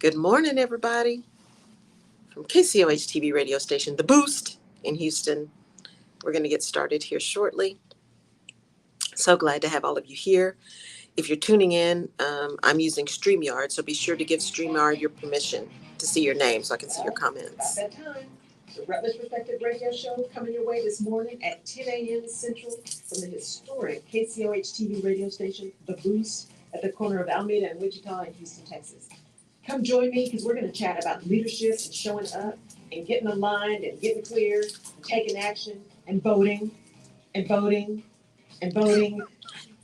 Good morning, everybody. From KCOH TV radio station, The Boost in Houston. We're going to get started here shortly. So glad to have all of you here. If you're tuning in, I'm using StreamYard, so be sure to give StreamYard your permission to see your name so I can see your comments. About that time. The Rutledge Perspective Radio Show coming your way this morning at 10 a.m. Central from the historic KCOH TV radio station, The Boost, at the corner of Alameda and Wichita in Houston, Texas. Come join me because we're going to chat about leadership and showing up and getting aligned and getting clear and taking action and voting and voting and voting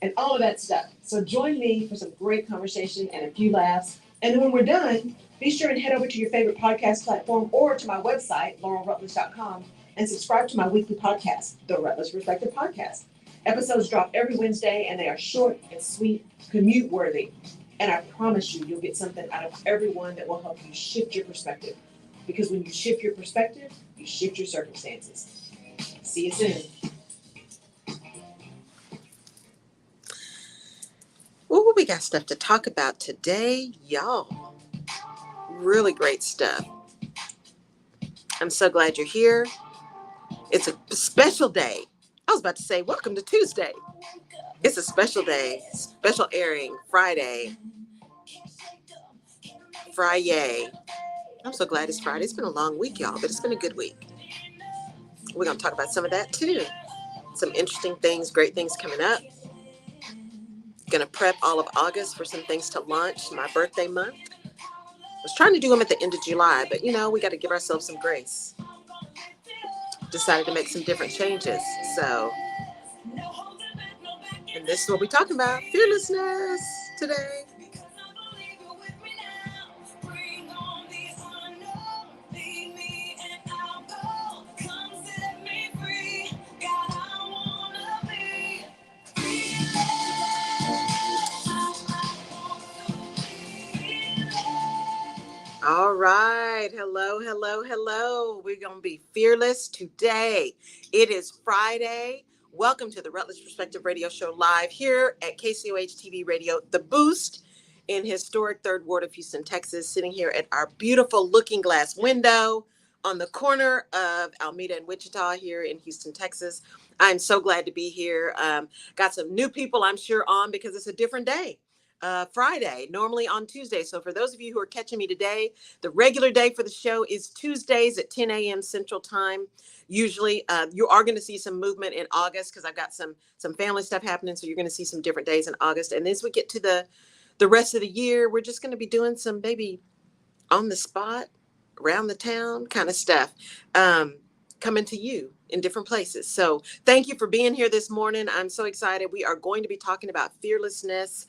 and all of that stuff. So join me for some great conversation and a few laughs. And then when we're done, be sure and head over to your favorite podcast platform or to my website, laurelrutledge.com, and subscribe to my weekly podcast, The Rutledge Perspective Podcast. Episodes drop every Wednesday, and they are short and sweet, commute-worthy. And I promise you, you'll get something out of every one that will help you shift your perspective. Because when you shift your perspective, you shift your circumstances. See you soon. Ooh, we got stuff to talk about today, y'all. Really great stuff. I'm so glad you're here. It's a special day. I was about to say, welcome to Tuesday. It's a special day, special airing, Friday. I'm so glad it's Friday. It's been a long week, y'all, but it's been a good week. We're going to talk about some of that, too. Some interesting things, great things coming up. Going to prep all of August for some things to launch my birthday month. I was trying to do them at the end of July, but, we got to give ourselves some grace. Decided to make some different changes, so... And this is what we're talking about, fearlessness today. All right. Hello. We're going to be fearless today. It is Friday. Welcome to the Rutledge Perspective Radio Show live here at KCOH TV Radio, The Boost in historic 3rd Ward of Houston, Texas, sitting here at our beautiful looking glass window on the corner of Alameda and Wichita here in Houston, Texas. I'm so glad to be here. Got some new people, I'm sure, on because it's a different day. Friday, normally on Tuesday. So for those of you who are catching me today, the regular day for the show is Tuesdays at 10 a.m. Central Time. Usually you are going to see some movement in August because I've got some family stuff happening. So you're going to see some different days in August. And as we get to the rest of the year, we're just going to be doing some maybe on the spot, around the town kind of stuff coming to you in different places. So thank you for being here this morning. I'm so excited. We are going to be talking about fearlessness.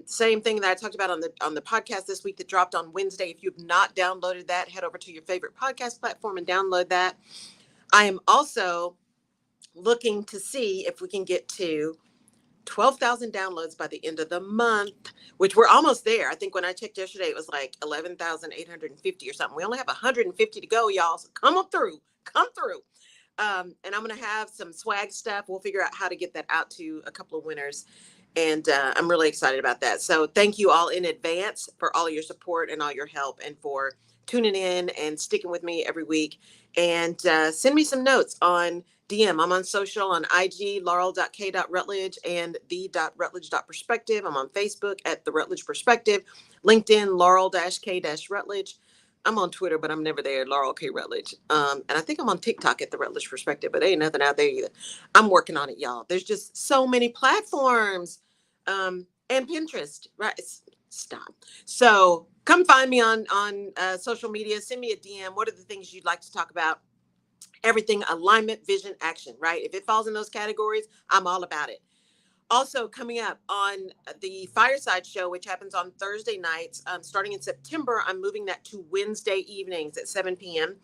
Same thing that I talked about on the podcast this week that dropped on Wednesday. If you've not downloaded that, head over to your favorite podcast platform and download that. I am also looking to see if we can get to 12,000 downloads by the end of the month, which we're almost there. I think when I checked yesterday, it was like 11,850 or something. We only have 150 to go, y'all. So come through. And I'm going to have some swag stuff. We'll figure out how to get that out to a couple of winners. And I'm really excited about that. So thank you all in advance for all your support and all your help and for tuning in and sticking with me every week. And send me some notes on DM. I'm on social on IG, laurel.k.rutledge and the.rutledge.perspective. I'm on Facebook at The Rutledge Perspective, LinkedIn, Laurel-K-Rutledge. I'm on Twitter, but I'm never there, Laurel K. Rutledge. And I think I'm on TikTok at The Rutledge Perspective, but ain't nothing out there either. I'm working on it, y'all. There's just so many platforms. And Pinterest, right? Stop. So come find me on social media. Send me a DM. What are the things you'd like to talk about? Everything, alignment, vision, action, right? If it falls in those categories, I'm all about it. Also coming up on the Fireside Show, which happens on Thursday nights, starting in September, I'm moving that to Wednesday evenings at 7 p.m.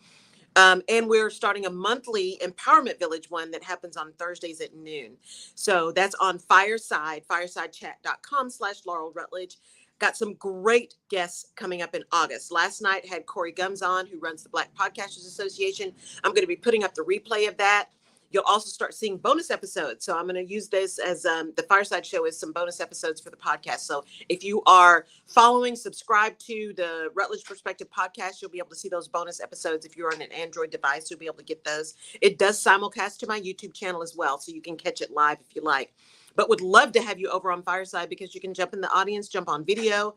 And we're starting a monthly Empowerment Village one that happens on Thursdays at noon. So that's on firesidechat.com/Laurel Rutledge. Got some great guests coming up in August. Last night had Corey Gums on, who runs the Black Podcasters Association. I'm going to be putting up the replay of that. You'll also start seeing bonus episodes. So I'm going to use this as the Fireside Show as some bonus episodes for the podcast. So if you are following, subscribe to the Rutledge Perspective podcast, you'll be able to see those bonus episodes. If you're on an Android device, you'll be able to get those. It does simulcast to my YouTube channel as well, so you can catch it live if you like. But would love to have you over on Fireside, because you can jump in the audience, jump on video,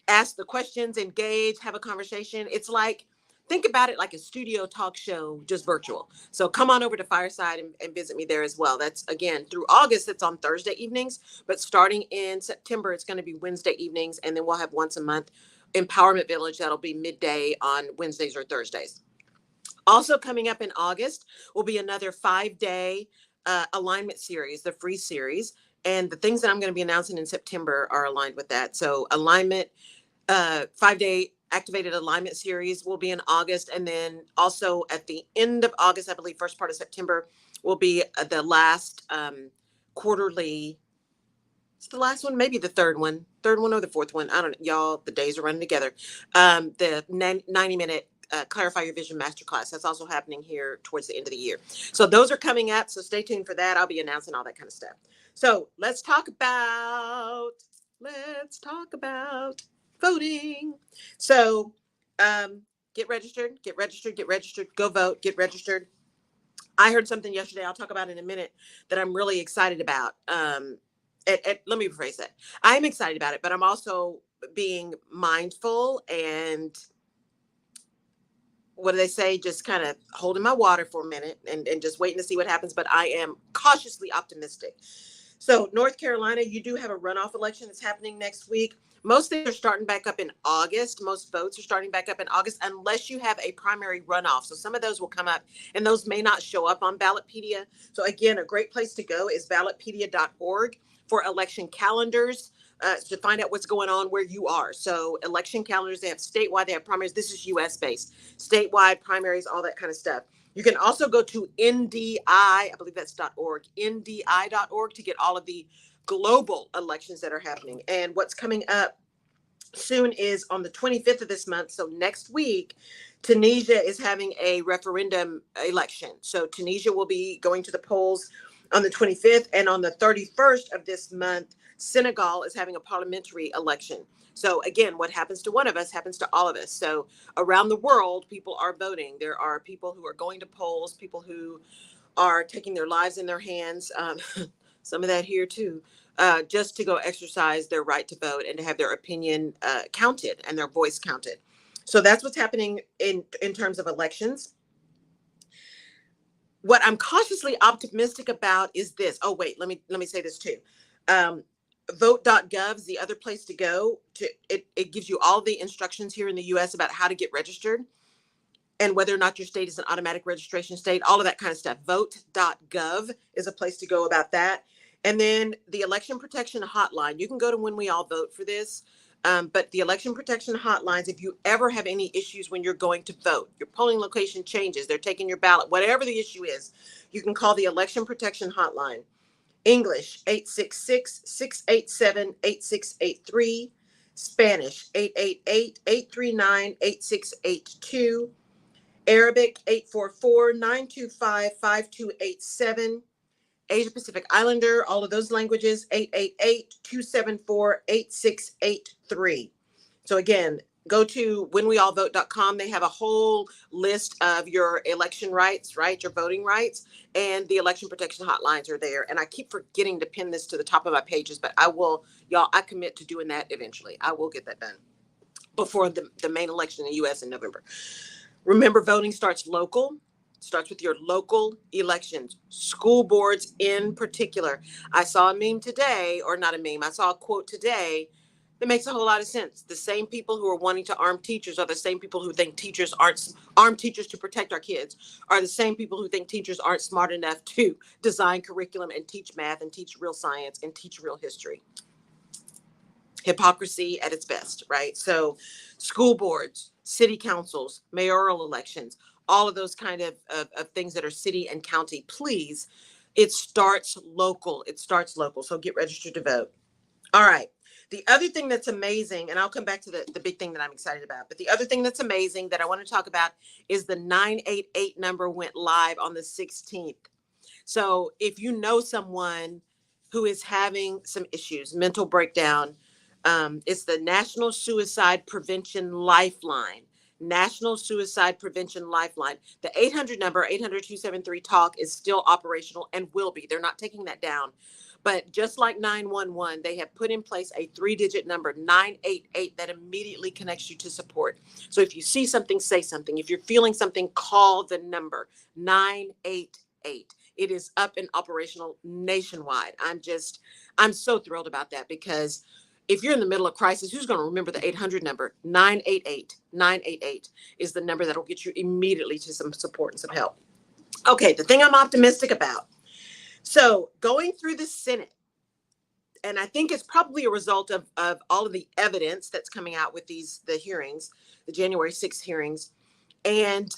ask the questions, engage, have a conversation. It's like, think about it like a studio talk show, just virtual. So come on over to Fireside and visit me there as well. That's, again, through August, it's on Thursday evenings, but starting in September, it's going to be Wednesday evenings. And then we'll have once a month Empowerment Village. That'll be midday on Wednesdays or Thursdays. Also coming up in August will be another 5-day alignment series, the free series. And the things that I'm going to be announcing in September are aligned with that. So alignment, 5-day activated alignment series will be in August. And then also at the end of August, I believe first part of September, will be the last quarterly. It's the last one, maybe the third one or the fourth one. I don't know, y'all, the days are running together. The 90-minute Clarify Your Vision Masterclass. That's also happening here towards the end of the year. So those are coming up. So stay tuned for that. I'll be announcing all that kind of stuff. So let's talk about voting. So get registered, go vote, get registered. I heard something yesterday I'll talk about in a minute that I'm really excited about. Let me rephrase that. I'm excited about it, but I'm also being mindful and, what do they say, just kind of holding my water for a minute and just waiting to see what happens. But I am cautiously optimistic. So North Carolina, you do have a runoff election that's happening next week. Most things are starting back up in August. Most votes are starting back up in August, unless you have a primary runoff. So some of those will come up, and those may not show up on Ballotpedia. So again, a great place to go is ballotpedia.org for election calendars. To find out what's going on where you are. So election calendars, they have statewide, they have primaries. This is US based, statewide, primaries, all that kind of stuff. You can also go to NDI, I believe that's .org, NDI.org, to get all of the global elections that are happening. And what's coming up soon is on the 25th of this month. So next week, Tunisia is having a referendum election. So Tunisia will be going to the polls on the 25th, and on the 31st of this month, Senegal is having a parliamentary election. So again, what happens to one of us happens to all of us. So around the world, people are voting. There are people who are going to polls, people who are taking their lives in their hands. Some of that here too, just to go exercise their right to vote and to have their opinion counted and their voice counted. So that's what's happening in terms of elections. What I'm cautiously optimistic about is this. Oh, wait, let me say this too. Vote.gov is the other place to go. It gives you all the instructions here in the US about how to get registered and whether or not your state is an automatic registration state, all of that kind of stuff. Vote.gov is a place to go about that. And then the Election Protection Hotline. You can go to When We All Vote for this. But the Election Protection Hotlines, if you ever have any issues when you're going to vote, your polling location changes, they're taking your ballot, whatever the issue is, you can call the Election Protection Hotline. English, 866-687-8683. Spanish, 888-839-8682. Arabic, 844-925-5287. Asia Pacific Islander, all of those languages, 888-274-8683. So again, go to whenweallvote.com. They have a whole list of your election rights, right? Your voting rights, and the election protection hotlines are there. And I keep forgetting to pin this to the top of my pages, but I will, y'all, I commit to doing that eventually. I will get that done before the main election in the US in November. Remember, voting starts local. Starts with your local elections, school boards in particular. I saw a meme today, or not a meme, I saw a quote today that makes a whole lot of sense. The same people who are wanting to arm teachers are the same people who think teachers aren't arm teachers to protect our kids, are the same people who think teachers aren't smart enough to design curriculum and teach math and teach real science and teach real history. Hypocrisy at its best, right? So school boards, city councils, mayoral elections, all of those kind of things that are city and county, please, it starts local. It starts local. So get registered to vote. All right. The other thing that's amazing, and I'll come back to the big thing that I'm excited about, but the other thing that's amazing that I want to talk about is the 988 number went live on the 16th. So if you know someone who is having some issues, mental breakdown, it's the National Suicide Prevention Lifeline. National Suicide Prevention Lifeline. The 800 number, 800-273-TALK, is still operational and will be. They're not taking that down. But just like 911, they have put in place a 3-digit number, 988, that immediately connects you to support. So if you see something, say something. If you're feeling something, call the number 988. It is up and operational nationwide. I'm so thrilled about that, because if you're in the middle of crisis, who's going to remember the 800 number? 988. 988 is the number that'll get you immediately to some support and some help. Okay, the thing I'm optimistic about. So going through the Senate, and I think it's probably a result of all of the evidence that's coming out with the hearings, the January 6th hearings, and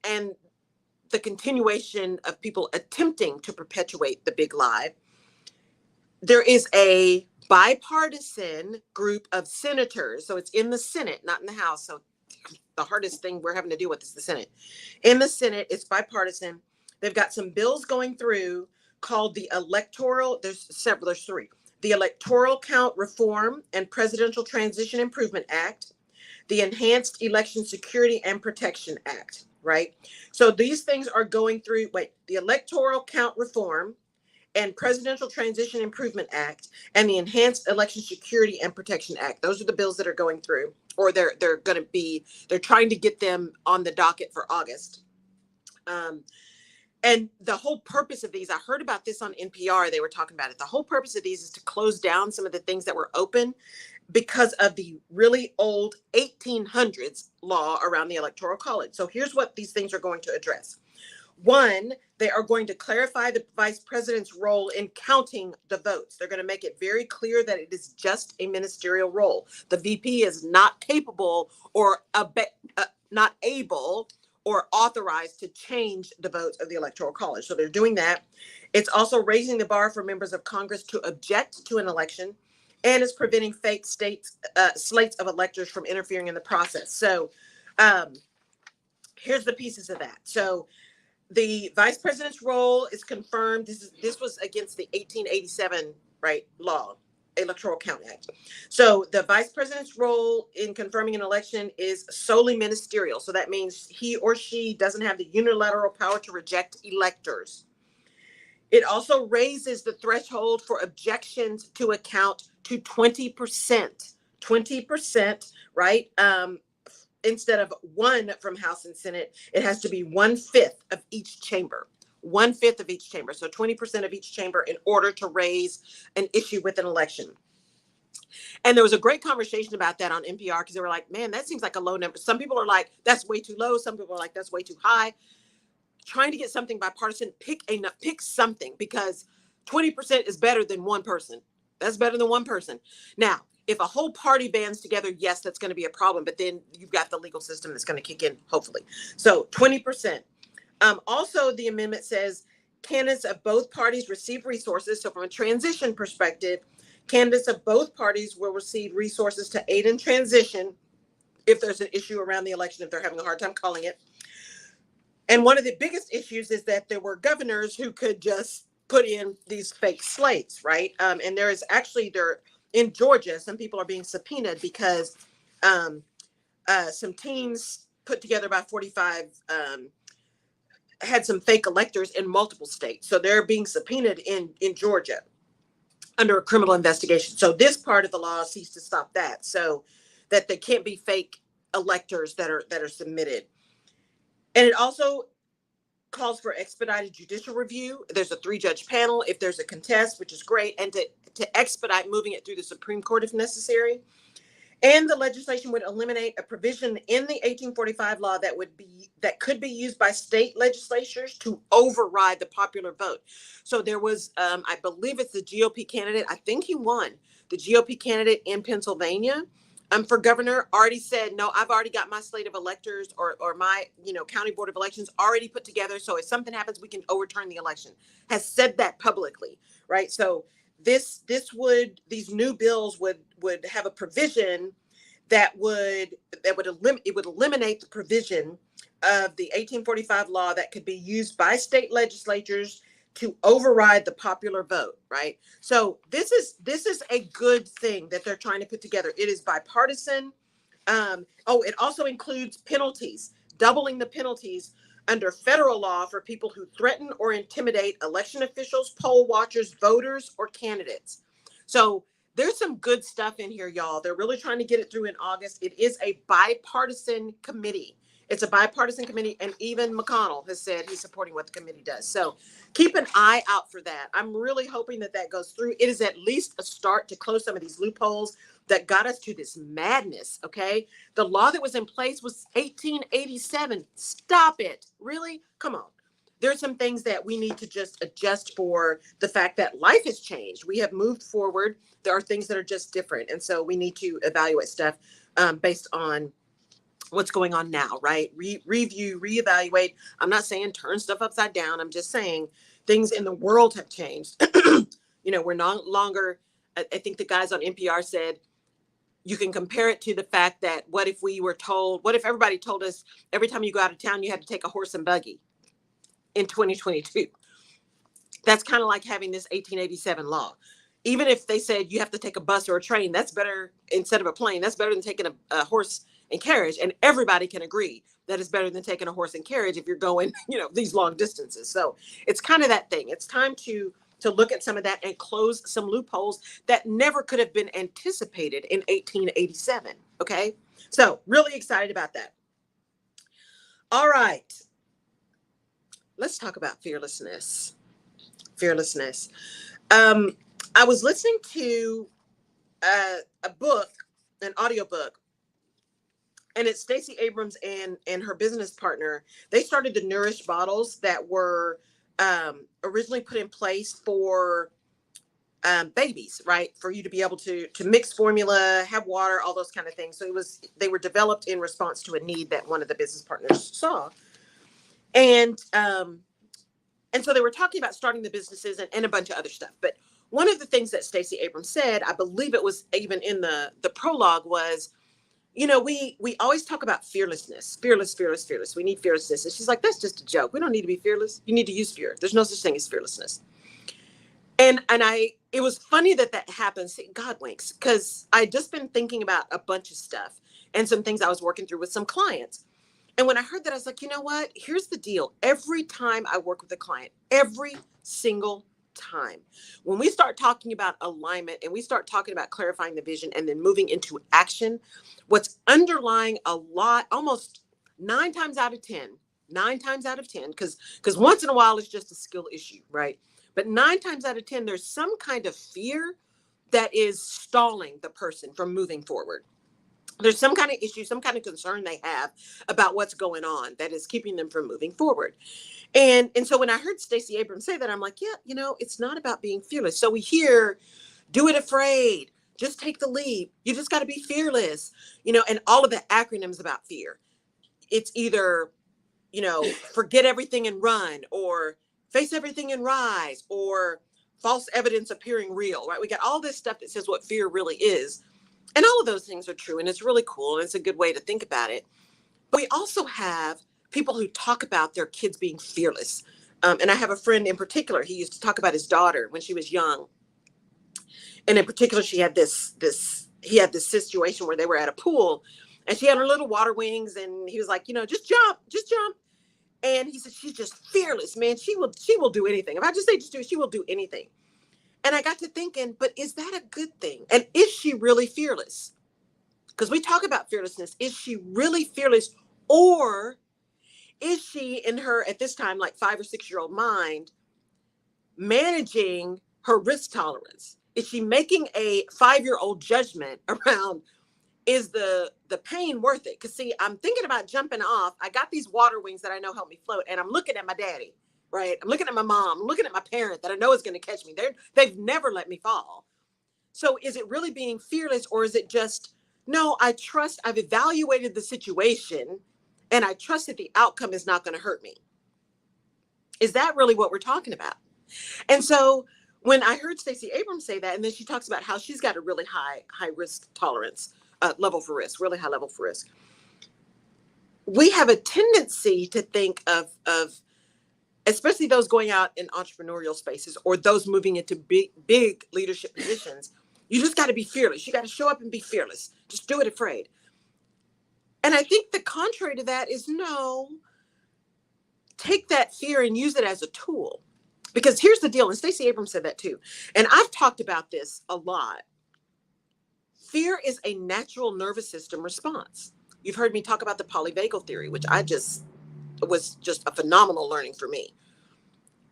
the continuation of people attempting to perpetuate the big lie. There is a bipartisan group of senators. So it's in the Senate, not in the House. So the hardest thing we're having to deal with is the Senate. In the Senate, it's bipartisan. They've got some bills going through called the there's 3. The Electoral Count Reform and Presidential Transition Improvement Act, the Enhanced Election Security and Protection Act, right? So these things are going through, the Electoral Count Reform and Presidential Transition Improvement Act and the Enhanced Election Security and Protection Act. Those are the bills that are going through, or they're trying to get them on the docket for August. And the whole purpose of these, I heard about this on NPR. They were talking about it. The whole purpose of these is to close down some of the things that were open because of the really old 1800s law around the Electoral College. So here's what these things are going to address. One, they are going to clarify the vice president's role in counting the votes. They're going to make it very clear that it is just a ministerial role. The VP is not capable or not able or authorized to change the votes of the Electoral College. So they're doing that. It's also raising the bar for members of Congress to object to an election, and is preventing fake slates of electors from interfering in the process. So here's the pieces of that. So the vice president's role is confirmed. This was against the 1887 law, Electoral Count Act. So the vice president's role in confirming an election is solely ministerial. So that means he or she doesn't have the unilateral power to reject electors. It also raises the threshold for objections to a count to 20%. 20%, right? Instead of 1 from House and Senate, it has to be 1/5 of each chamber. 1/5 of each chamber. So 20% of each chamber in order to raise an issue with an election. And there was a great conversation about that on NPR, because they were like, man, that seems like a low number. Some people are like, that's way too low. Some people are like, that's way too high. Trying to get something bipartisan, pick something, because 20% is better than one person. That's better than one person. Now, if a whole party bands together, yes, that's going to be a problem. But then you've got the legal system that's going to kick in, hopefully. So 20%. Also, the amendment says candidates of both parties receive resources. So from a transition perspective, candidates of both parties will receive resources to aid in transition if there's an issue around the election, if they're having a hard time calling it. And one of the biggest issues is that there were governors who could just put in these fake slates, right? And there is actually in Georgia, some people are being subpoenaed because some teams put together about 45 had some fake electors in multiple states. So they're being subpoenaed in Georgia under a criminal investigation. So this part of the law seeks to stop that, so that there can't be fake electors that are submitted. And it also calls for expedited judicial review. There's a 3-judge panel if there's a contest, which is great, and to expedite moving it through the Supreme Court if necessary. And the legislation would eliminate a provision in the 1845 law that could be used by state legislatures to override the popular vote. So there was, I believe it's the GOP candidate. I think he won. The GOP candidate in Pennsylvania for governor already said, no, I've already got my slate of electors or my county board of elections already put together. So if something happens, we can overturn the election. Has said that publicly, right? So these new bills would have a provision that would eliminate the provision of the 1845 law that could be used by state legislatures to override the popular vote, right? So this is a good thing that they're trying to put together. It is bipartisan. It also includes penalties, doubling the penalties under federal law for people who threaten or intimidate election officials, poll watchers, voters, or candidates. So there's some good stuff in here, y'all. They're really trying to get it through in August. It is a bipartisan committee. It's a bipartisan committee, and even McConnell has said he's supporting what the committee does. So keep an eye out for that. I'm really hoping that that goes through. It is at least a start to close some of these loopholes that got us to this madness, okay? The law that was in place was 1887. Stop it. Really? Come on. There's some things that we need to just adjust for the fact that life has changed. We have moved forward. There are things that are just different. And so we need to evaluate stuff based on what's going on now, right? Review, reevaluate. I'm not saying turn stuff upside down. I'm just saying things in the world have changed. We're no longer, I think the guys on NPR said, you can compare it to the fact that what if everybody told us every time you go out of town, you had to take a horse and buggy in 2022? That's kind of like having this 1887 law. Even if they said you have to take a bus or a train, that's better instead of a plane. That's better than taking a horse and carriage. And everybody can agree that it's better than taking a horse and carriage if you're going, these long distances. So it's kind of that thing. It's time to look at some of that and close some loopholes that never could have been anticipated in 1887. Okay. So really excited about that. All right. Let's talk about fearlessness. Fearlessness. I was listening to a book, an audiobook, and it's Stacey Abrams and her business partner. They started the Nourish bottles that were originally put in place for babies, right? For you to be able to mix formula, have water, all those kind of things. So they were developed in response to a need that one of the business partners saw. And so they were talking about starting the businesses and a bunch of other stuff. But one of the things that Stacey Abrams said, I believe it was even in the prologue, was, we always talk about fearlessness, fearless. We need fearlessness. And she's like, that's just a joke. We don't need to be fearless. You need to use fear. There's no such thing as fearlessness. And it was funny that happens. God winks, because I just been thinking about a bunch of stuff and some things I was working through with some clients. And when I heard that, I was like, you know what? Here's the deal. Every time I work with a client, every single time, when we start talking about alignment and we start talking about clarifying the vision and then moving into action, what's underlying a lot, almost 9 times out of 10, because once in a while it's just a skill issue, right? But 9 times out of 10, there's some kind of fear that is stalling the person from moving forward. There's some kind of issue, some kind of concern they have about what's going on that is keeping them from moving forward. And so when I heard Stacey Abrams say that, I'm like, yeah, it's not about being fearless. So we hear, do it afraid, just take the leap. You just got to be fearless, and all of the acronyms about fear. It's either, forget everything and run, or face everything and rise, or false evidence appearing real, right? We got all this stuff that says what fear really is. And all of those things are true, and it's really cool, and it's a good way to think about it. But we also have people who talk about their kids being fearless. And I have a friend in particular, he used to talk about his daughter when she was young. And in particular, he had this situation where they were at a pool, and she had her little water wings, and he was like, just jump. And he said, she's just fearless, man. She will do anything. If I just say just do it, she will do anything. And I got to thinking, but is that a good thing? And is she really fearless? Because we talk about fearlessness. Is she really fearless? Or is she, in her, at this time, like 5 or 6-year-old mind, managing her risk tolerance? Is she making a 5-year-old judgment around, is the pain worth it? Because see, I'm thinking about jumping off. I got these water wings that I know help me float, and I'm looking at my daddy. Right? I'm looking at my mom, I'm looking at my parent that I know is going to catch me. They've never let me fall. So is it really being fearless, or is it just, no, I've evaluated the situation and I trust that the outcome is not going to hurt me? Is that really what we're talking about? And so when I heard Stacey Abrams say that, and then she talks about how she's got a really high risk tolerance level for risk, really high level for risk. We have a tendency to think of especially those going out in entrepreneurial spaces or those moving into big leadership positions. You just got to be fearless. You got to show up and be fearless. Just do it afraid. And I think the contrary to that is no, take that fear and use it as a tool. Because here's the deal, and Stacey Abrams said that too. And I've talked about this a lot. Fear is a natural nervous system response. You've heard me talk about the polyvagal theory, which was just a phenomenal learning for me.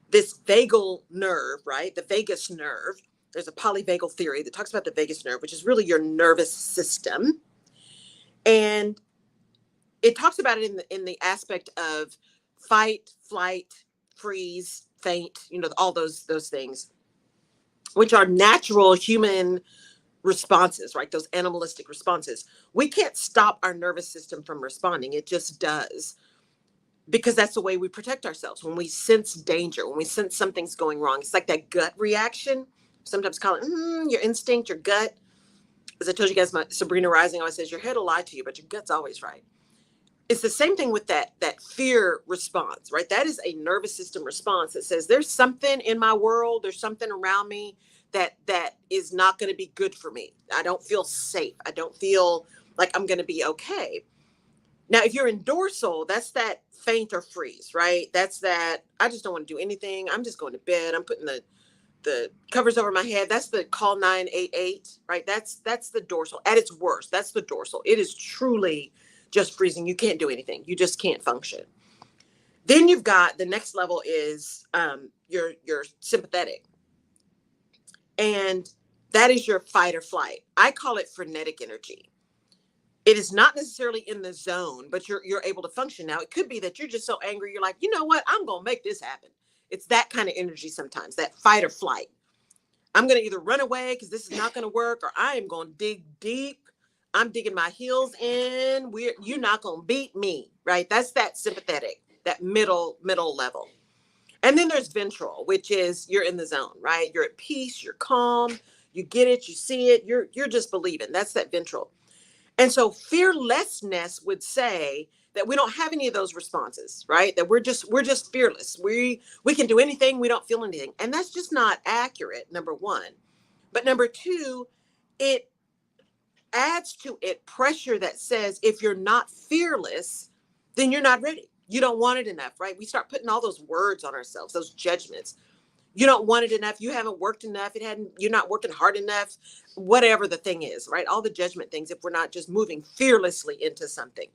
This vagal nerve, right? The vagus nerve. There's a polyvagal theory that talks about the vagus nerve, which is really your nervous system. And it talks about it in the aspect of fight, flight, freeze, faint, all those things, which are natural human responses, right? Those animalistic responses. We can't stop our nervous system from responding. It just does. Because that's the way we protect ourselves. When we sense danger, when we sense something's going wrong, it's like that gut reaction. Sometimes call it your instinct, your gut. As I told you guys, my Sabrina Rising always says, your head will lie to you, but your gut's always right. It's the same thing with that fear response, right? That is a nervous system response that says there's something in my world, there's something around me that is not going to be good for me. I don't feel safe. I don't feel like I'm going to be okay. Now, if you're in dorsal, that's that faint or freeze, right? That's that, I just don't want to do anything. I'm just going to bed. I'm putting the covers over my head. That's the call 988, right? That's the dorsal. At its worst, that's the dorsal. It is truly just freezing. You can't do anything. You just can't function. Then you've got the next level is your sympathetic. And that is your fight or flight. I call it frenetic energy. It is not necessarily in the zone, but you're able to function. Now, it could be that you're just so angry, you're like, you know what? I'm going to make this happen. It's that kind of energy sometimes, that fight or flight. I'm going to either run away because this is not going to work, or I am going to dig deep. I'm digging my heels in. You're not going to beat me, right? That's that sympathetic, that middle level. And then there's ventral, which is you're in the zone, right? You're at peace, you're calm, you get it, you see it, you're just believing. That's that ventral. And so fearlessness would say that we don't have any of those responses, right? That we're just fearless. We can do anything, we don't feel anything. And that's just not accurate, number one. But number two, it adds to it pressure that says if you're not fearless, then you're not ready. You don't want it enough, right? We start putting all those words on ourselves, those judgments. You don't want it enough. You haven't worked enough. You're not working hard enough, whatever the thing is, right? All the judgment things, if we're not just moving fearlessly into something.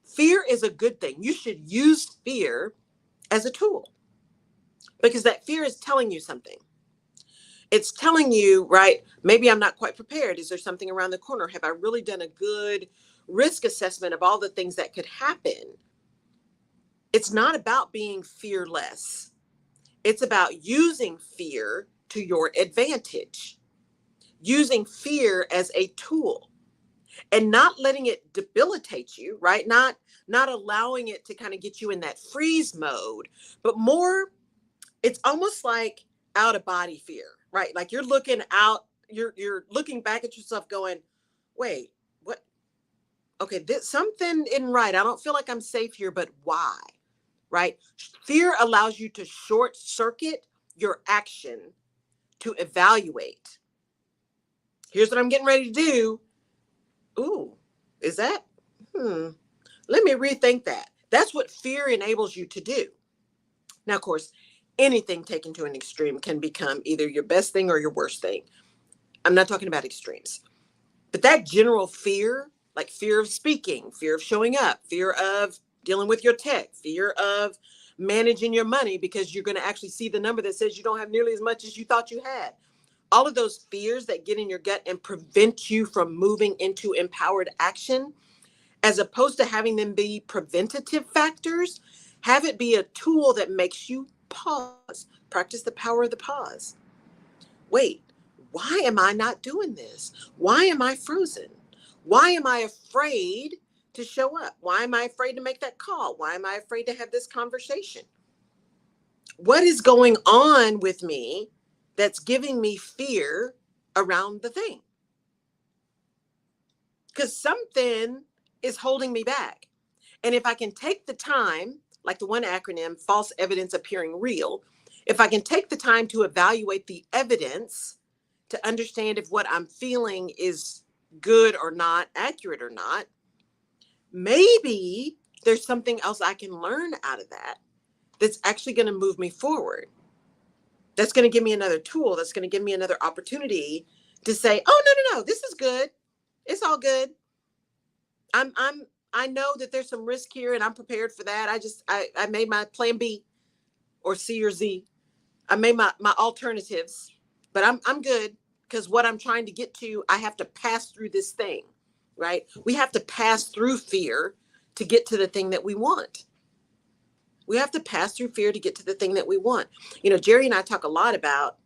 Fear is a good thing. You should use fear as a tool because that fear is telling you something. It's telling you, right, maybe I'm not quite prepared. Is there something around the corner? Have I really done a good risk assessment of all the things that could happen? It's not about being fearless. It's about using fear to your advantage, using fear as a tool and not letting it debilitate you, right? Not allowing it to kind of get you in that freeze mode, but more, it's almost like out of body fear, right? Like you're looking out, you're looking back at yourself going, wait, what? Okay, this something isn't right. I don't feel like I'm safe here, but why? Right? Fear allows you to short circuit your action to evaluate. Here's what I'm getting ready to do. Ooh, is that? Let me rethink that. That's what fear enables you to do. Now, of course, anything taken to an extreme can become either your best thing or your worst thing. I'm not talking about extremes. But that general fear, like fear of speaking, fear of showing up, fear of dealing with your tech, fear of managing your money because you're going to actually see the number that says you don't have nearly as much as you thought you had. All of those fears that get in your gut and prevent you from moving into empowered action, as opposed to having them be preventative factors, have it be a tool that makes you pause. Practice the power of the pause. Wait, why am I not doing this? Why am I frozen? Why am I afraid to show up? Why am I afraid to make that call? Why am I afraid to have this conversation? What is going on with me that's giving me fear around the thing? because something is holding me back. And if I can take the time, like the one acronym, false evidence appearing real, if I can take the time to evaluate the evidence to understand if what I'm feeling is good or not, accurate or not, maybe there's something else I can learn out of that that's actually going to move me forward. That's going to give me another tool. That's going to give me another opportunity to say, oh, no, this is good. It's all good. I know that there's some risk here and I'm prepared for that. I made my plan B or C or Z. I made my alternatives, but I'm good because what I'm trying to get to, I have to pass through this thing, right? We have to pass through fear to get to the thing that we want. We have to pass through fear to get to the thing that we want. You know, Jerry and I talk a lot about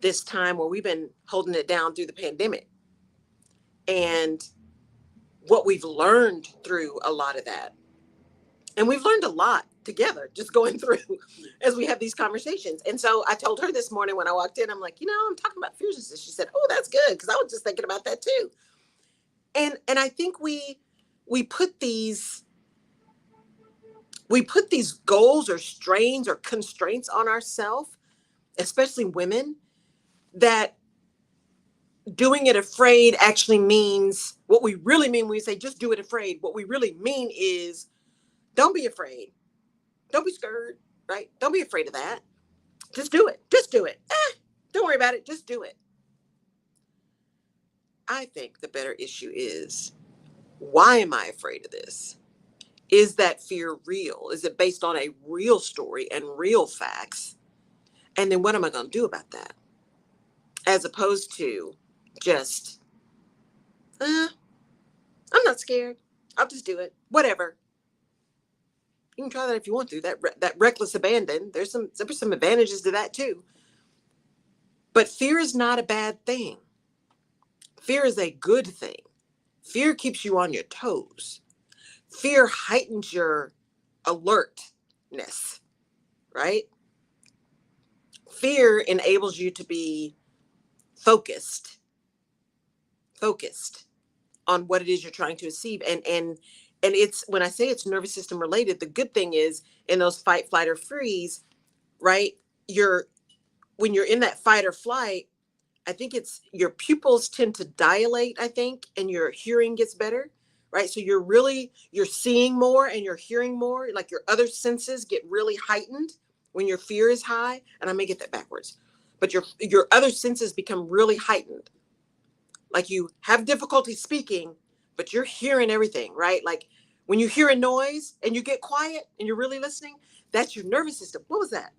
this time where we've been holding it down through the pandemic and what we've learned through a lot of that. And we've learned a lot together just going through as we have these conversations. And so I told her this morning when I walked in, I'm like, you know, I'm talking about fearlessness. She said, oh, that's good. Because I was just thinking about that too. And I think we put these goals or strains or constraints on ourselves, especially women, that doing it afraid actually means what we really mean when we say just do it afraid. What we really mean is don't be afraid. Don't be scared, right? Don't be afraid of that. Just do it. Just do it. Don't worry about it. Just do it. I think the better issue is, why am I afraid of this? Is that fear real? Is it based on a real story and real facts? And then what am I going to do about that? As opposed to just, I'm not scared. I'll just do it. Whatever. You can try that if you want to. That reckless abandon. There's some advantages to that too. But fear is not a bad thing. Fear is a good thing. Fear keeps you on your toes. Fear heightens your alertness, right? Fear enables you to be focused on what it is you're trying to achieve. And it's, when I say it's nervous system related, the good thing is in those fight, flight, or freeze, right? When you're in that fight or flight, I think it's your pupils tend to dilate, I think, and your hearing gets better, right? So you're seeing more and you're hearing more, like your other senses get really heightened when your fear is high. And I may get that backwards, but your other senses become really heightened. Like you have difficulty speaking, but you're hearing everything, right? Like when you hear a noise and you get quiet and you're really listening, that's your nervous system. What was that?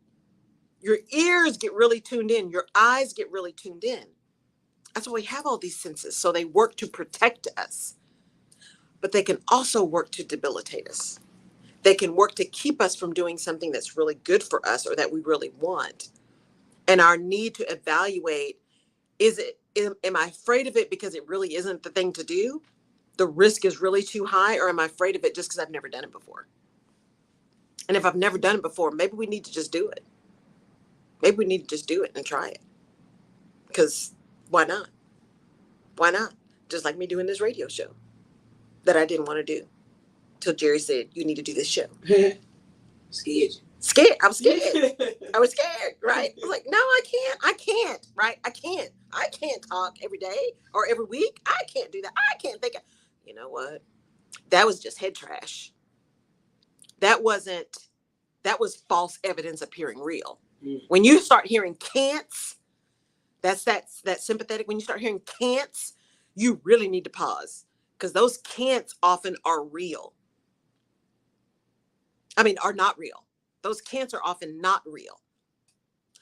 Your ears get really tuned in. Your eyes get really tuned in. That's why we have all these senses. So they work to protect us, but they can also work to debilitate us. They can work to keep us from doing something that's really good for us or that we really want. And our need to evaluate, am I afraid of it because it really isn't the thing to do? The risk is really too high, or am I afraid of it just because I've never done it before? And if I've never done it before, maybe we need to just do it. Maybe we need to just do it and try it. Because why not? Why not? Just like me doing this radio show that I didn't want to do till Jerry said, you need to do this show. Scared. I was scared. I was scared, right? I was like, no, I can't, right? I can't talk every day or every week. I can't do that. I can't think of, you know what? That was just head trash. That was false evidence appearing real. When you start hearing can'ts, that's that sympathetic. When you start hearing can'ts, you really need to pause, because those can'ts often are real. Are not real. Those can'ts are often not real.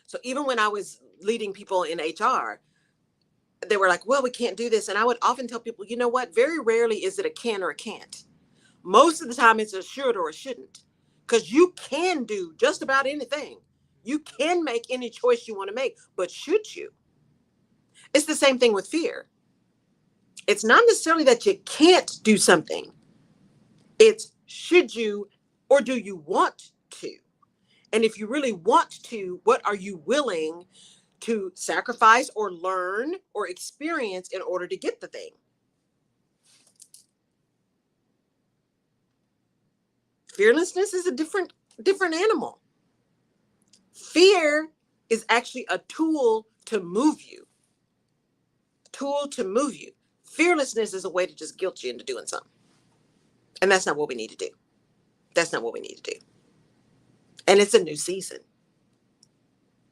So even when I was leading people in HR, they were like, well, we can't do this. And I would often tell people, you know what? Very rarely is it a can or a can't. Most of the time it's a should or a shouldn't, because you can do just about anything. You can make any choice you want to make, but should you? It's the same thing with fear. It's not necessarily that you can't do something. It's should you or do you want to? And if you really want to, what are you willing to sacrifice or learn or experience in order to get the thing? Fearlessness is a different animal. Fear is actually a tool to move you. Tool to move you. Fearlessness is a way to just guilt you into doing something. And that's not what we need to do. That's not what we need to do. And it's a new season.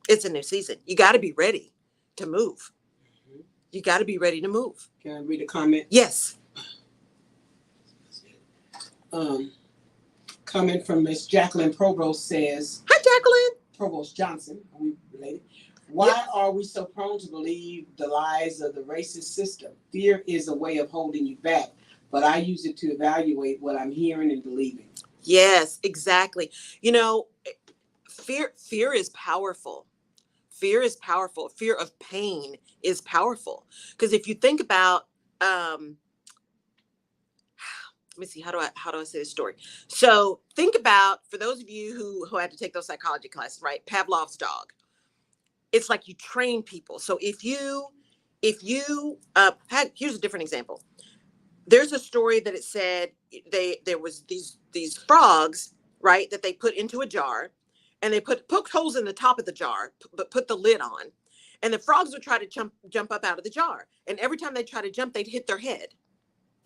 It's a new season. You got to be ready to move. You got to be ready to move. Can I read a comment? Yes. Comment from Miss Jacqueline Provost says, Hi, Jacqueline. Provost Johnson, are we related? Why are we so prone to believe the lies of the racist system? Fear is a way of holding you back, but I use it to evaluate what I'm hearing and believing. Yes, exactly. You know, fear is powerful. Fear is powerful. Fear of pain is powerful. Because if you think about, let me see, how do I say this story? So think about, for those of you who had to take those psychology classes, right? Pavlov's dog. It's like you train people. So if you here's a different example. There's a story that it said there was these frogs, right, that they put into a jar, and they poked holes in the top of the jar, but put the lid on, and the frogs would try to jump up out of the jar, and every time they try to jump, they'd hit their head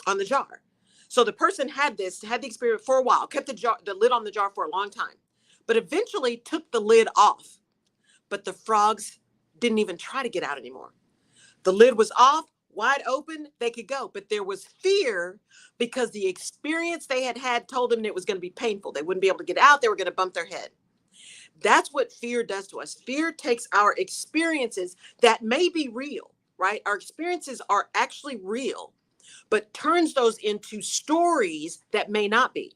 on the jar. So the person had the experience for a while, kept the lid on the jar for a long time, but eventually took the lid off. But the frogs didn't even try to get out anymore. The lid was off, wide open, they could go. But there was fear because the experience they had told them it was going to be painful. They wouldn't be able to get out. They were going to bump their head. That's what fear does to us. Fear takes our experiences that may be real, right? Our experiences are actually real, but turns those into stories that may not be.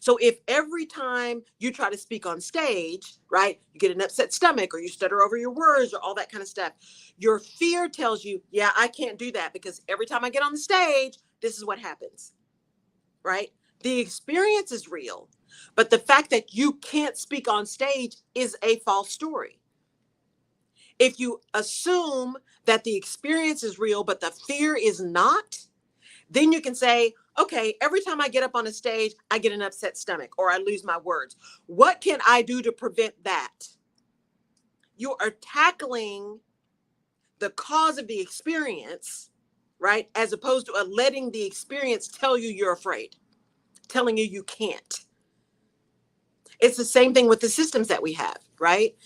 So if every time you try to speak on stage, right, you get an upset stomach or you stutter over your words or all that kind of stuff, your fear tells you, yeah, I can't do that because every time I get on the stage, this is what happens, right? The experience is real, but the fact that you can't speak on stage is a false story. If you assume that the experience is real, but the fear is not, then you can say, okay, every time I get up on a stage, I get an upset stomach or I lose my words. What can I do to prevent that? You are tackling the cause of the experience, right? As opposed to letting the experience tell you you're afraid, telling you you can't. It's the same thing with the systems that we have, right?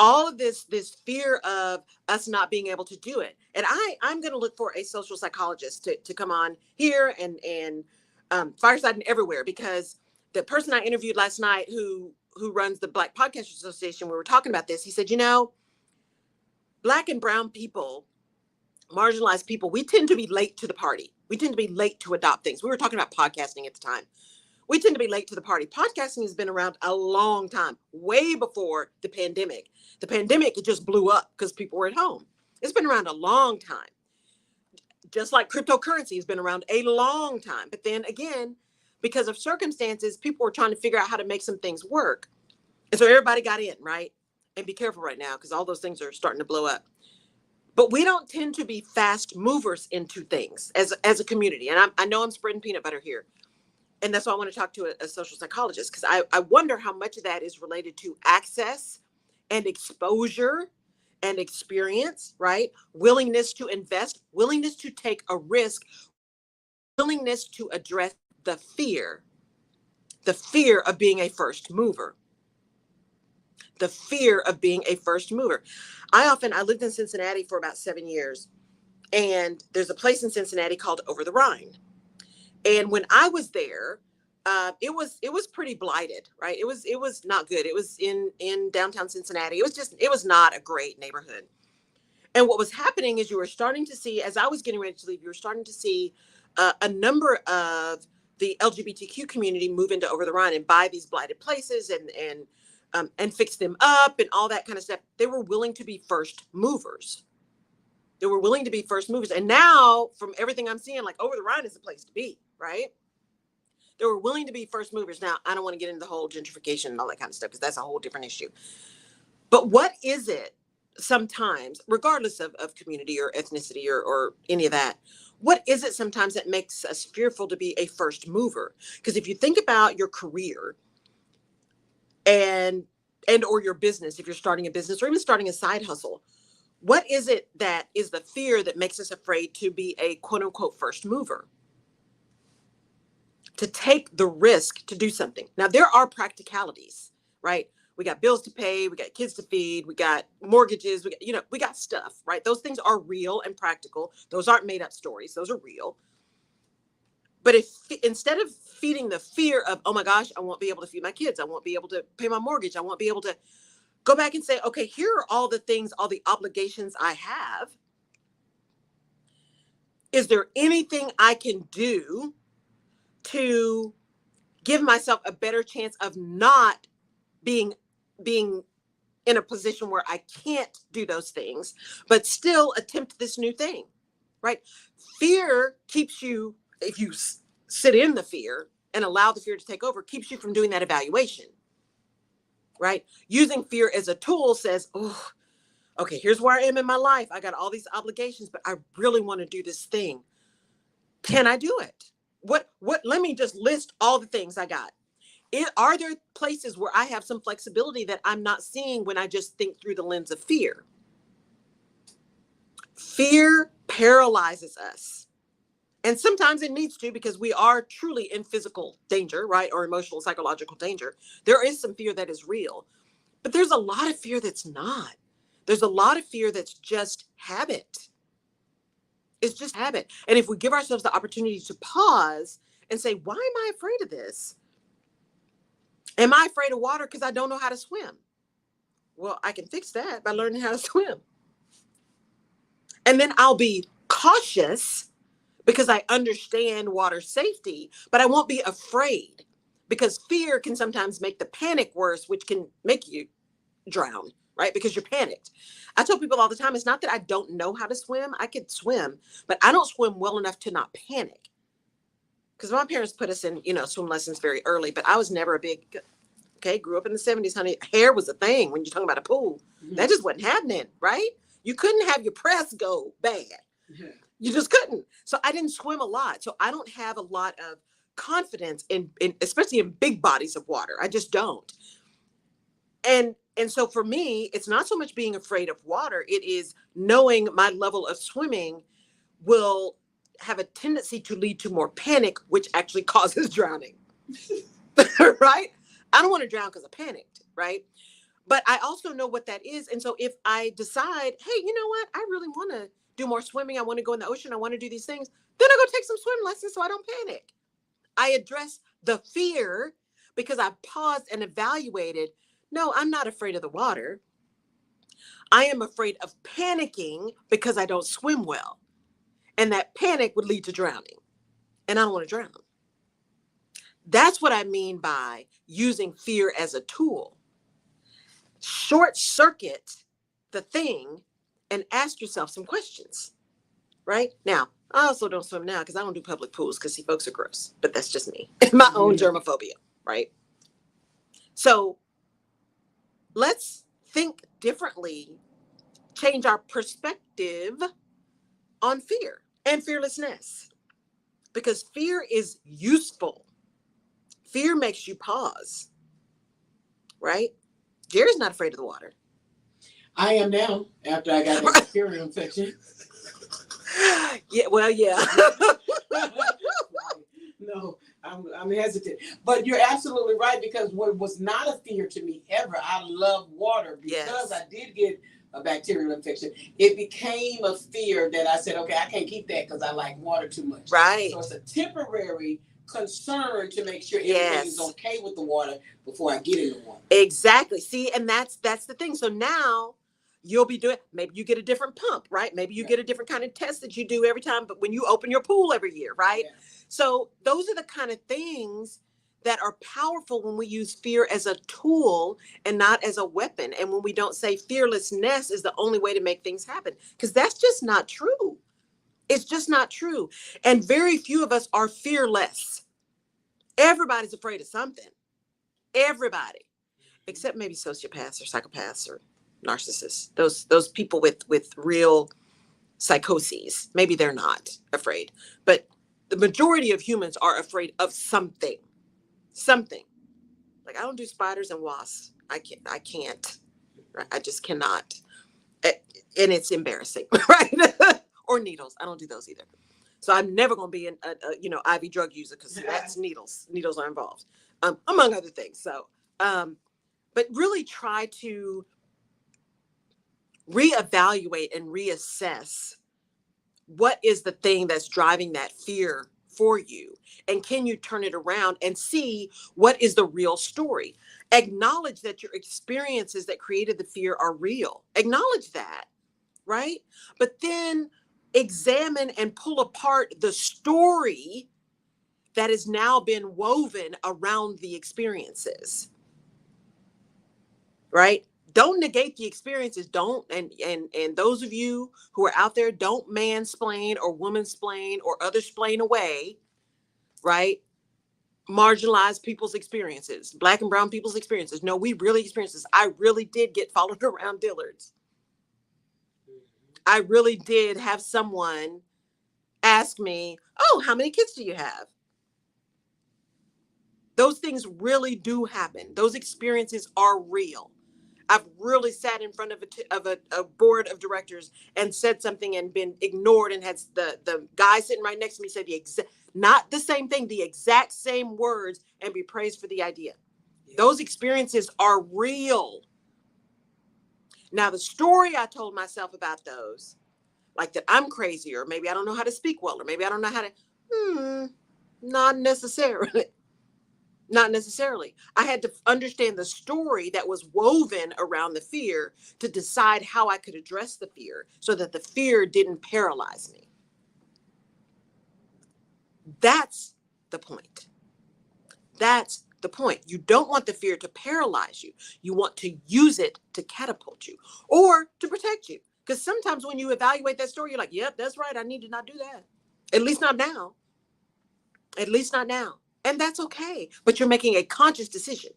All of this fear of us not being able to do it. And I'm going to look for a social psychologist to come on here and Fireside and everywhere, because the person I interviewed last night who runs the Black Podcasters Association, we were talking about this. He said, Black and brown people, marginalized people, we tend to be late to the party. We tend to be late to adopt things. We were talking about podcasting at the time. We tend to be late to the party. Podcasting has been around a long time, way before the pandemic. The pandemic, it just blew up because people were at home. It's been around a long time. Just like cryptocurrency has been around a long time. But then again, because of circumstances, people were trying to figure out how to make some things work. And so everybody got in, right? And be careful right now because all those things are starting to blow up. But we don't tend to be fast movers into things as a community. And I know I'm spreading peanut butter here. And that's why I want to talk to a social psychologist, because I wonder how much of that is related to access and exposure and experience, right? Willingness to invest, willingness to take a risk, willingness to address the fear of being a first mover, the fear of being a first mover. I lived in Cincinnati for about 7 years, and there's a place in Cincinnati called Over the Rhine. And when I was there, it was pretty blighted, right? It was not good. It was in downtown Cincinnati. It was not a great neighborhood. And what was happening is you were starting to see, as I was getting ready to leave, you were starting to see a number of the LGBTQ community move into Over the Rhine and buy these blighted places and fix them up and all that kind of stuff. They were willing to be first movers. They were willing to be first movers. And now, from everything I'm seeing, like Over the Rhine is the place to be, right? They were willing to be first movers. Now, I don't want to get into the whole gentrification and all that kind of stuff because that's a whole different issue. But what is it sometimes, regardless of community or ethnicity or any of that, What is it sometimes that makes us fearful to be a first mover? Because if you think about your career and or your business, if you're starting a business or even starting a side hustle, what is it that is the fear that makes us afraid to be a quote unquote first mover? To take the risk to do something. Now, there are practicalities, right? We got bills to pay, we got kids to feed, we got mortgages, we got stuff, right? Those things are real and practical. Those aren't made up stories, those are real. But if instead of feeding the fear of, oh my gosh, I won't be able to feed my kids, I won't be able to pay my mortgage, I won't be able to go back and say, okay, here are all the things, all the obligations I have. Is there anything I can do to give myself a better chance of not being in a position where I can't do those things, but still attempt this new thing, right? Fear keeps you, if you sit in the fear and allow the fear to take over, keeps you from doing that evaluation, right? Using fear as a tool says, oh, okay, here's where I am in my life. I got all these obligations, but I really want to do this thing. Can I do it? Let me just list all the things I got. Are there places where I have some flexibility that I'm not seeing when I just think through the lens of fear? Fear paralyzes us. And sometimes it needs to, because we are truly in physical danger, right? Or emotional, psychological danger. There is some fear that is real, but there's a lot of fear that's not. There's a lot of fear that's just habit. It's just habit. And if we give ourselves the opportunity to pause and say, why am I afraid of this? Am I afraid of water because I don't know how to swim? Well, I can fix that by learning how to swim. And then I'll be cautious because I understand water safety, but I won't be afraid, because fear can sometimes make the panic worse, which can make you drown, right? Because you're panicked. I tell people all the time, it's not that I don't know how to swim. I could swim, but I don't swim well enough to not panic. Because my parents put us in, swim lessons very early, but I was never a big, grew up in the 70s, honey. Hair was a thing when you're talking about a pool. Mm-hmm. That just wasn't happening, right? You couldn't have your press go bad. Mm-hmm. You just couldn't. So I didn't swim a lot. So I don't have a lot of confidence in especially in big bodies of water. I just don't. And so for me, it's not so much being afraid of water. It is knowing my level of swimming will have a tendency to lead to more panic, which actually causes drowning. Right? I don't want to drown because I panicked, right? But I also know what that is. And so if I decide, hey, you know what? I really want to do more swimming. I want to go in the ocean. I want to do these things. Then I go take some swim lessons so I don't panic. I address the fear because I paused and evaluated. No, I'm not afraid of the water. I am afraid of panicking because I don't swim well. And that panic would lead to drowning. And I don't want to drown. That's what I mean by using fear as a tool. Short circuit the thing and ask yourself some questions, right? Now, I also don't swim now because I don't do public pools because folks are gross, but that's just me, my own germophobia, right? So let's think differently, change our perspective on fear and fearlessness, because fear is useful. Fear makes you pause, right? Jerry's not afraid of the water. I am now, after I got that bacterial infection. Yeah, well, yeah. No, I'm hesitant. But you're absolutely right, because what was not a fear to me ever, I love water. Because I did get a bacterial infection, it became a fear that I said, okay, I can't keep that because I like water too much. Right. So it's a temporary concern to make sure everything is okay with the water before I get in the water. Exactly. See, and that's the thing. So now you'll be doing, maybe you get a different pump, right? Maybe you get a different kind of test that you do every time, but when you open your pool every year, right? Yeah. So those are the kind of things that are powerful when we use fear as a tool and not as a weapon. And when we don't say fearlessness is the only way to make things happen, because that's just not true. It's just not true. And very few of us are fearless. Everybody's afraid of something. Everybody, except maybe sociopaths or psychopaths or narcissists. Those people with real psychoses. Maybe they're not afraid, but the majority of humans are afraid of something. Something. Like, I don't do spiders and wasps. I can't. Right? I just cannot. And it's embarrassing, right? Or needles. I don't do those either. So I'm never going to be an IV drug user, because that's needles. Needles are involved, among other things. So, but really try to reevaluate and reassess what is the thing that's driving that fear for you, and can you turn it around and see what is the real story. Acknowledge that your experiences that created the fear are real. Acknowledge that, right? But then examine and pull apart the story that has now been woven around the experiences, right? Don't negate the experiences. Don't, and those of you who are out there, don't mansplain or womansplain or othersplain away, right? Marginalized people's experiences, Black and brown people's experiences. No, we really experienced this. I really did get followed around Dillard's. I really did have someone ask me, "Oh, how many kids do you have?" Those things really do happen. Those experiences are real. I've really sat in front of a board of directors and said something and been ignored, and had the guy sitting right next to me say not the same thing, the exact same words, and be praised for the idea. Yeah. Those experiences are real. Now, the story I told myself about those, like that I'm crazy, or maybe I don't know how to speak well, or maybe I don't know how to, not necessarily. Not necessarily. I had to understand the story that was woven around the fear to decide how I could address the fear so that the fear didn't paralyze me. That's the point. That's the point. You don't want the fear to paralyze you. You want to use it to catapult you or to protect you. Because sometimes when you evaluate that story, you're like, yep, that's right. I need to not do that. At least not now. At least not now. And that's okay. But you're making a conscious decision.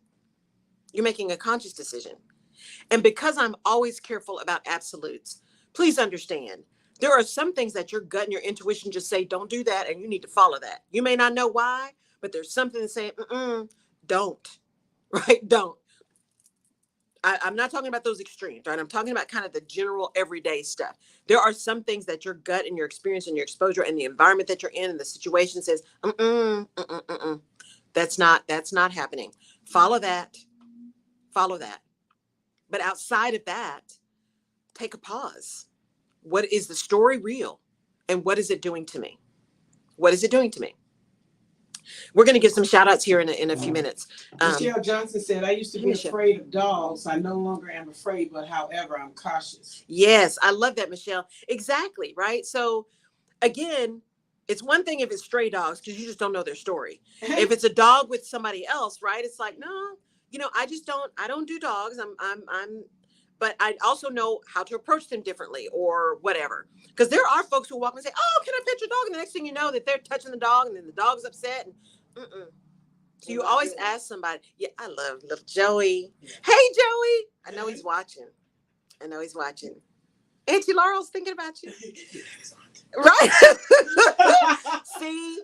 You're making a conscious decision. And because I'm always careful about absolutes, please understand, there are some things that your gut and your intuition just say, don't do that, and you need to follow that. You may not know why, but there's something that's saying, don't, right? Don't. I'm not talking about those extremes, right? I'm talking about kind of the general everyday stuff. There are some things that your gut and your experience and your exposure and the environment that you're in and the situation says, that's not happening. Follow that. Follow that. But outside of that, take a pause. What is the story real? And what is it doing to me? What is it doing to me? We're going to give some shout outs here in a few minutes. Michelle Johnson said, I used to be afraid of dogs. I no longer am afraid, but however, I'm cautious. Yes, I love that, Michelle. Exactly, right? So again, it's one thing if it's stray dogs, because you just don't know their story. If it's a dog with somebody else, right? It's like, no, I don't do dogs. But I also know how to approach them differently or whatever. Because there are folks who walk and say, oh, can I pet your dog? And the next thing you know that they're touching the dog and then the dog's upset. And So you always ask somebody, yeah, I love little Joey. Yeah. Hey, Joey. I know he's watching. Auntie Laurel's thinking about you. Right? See?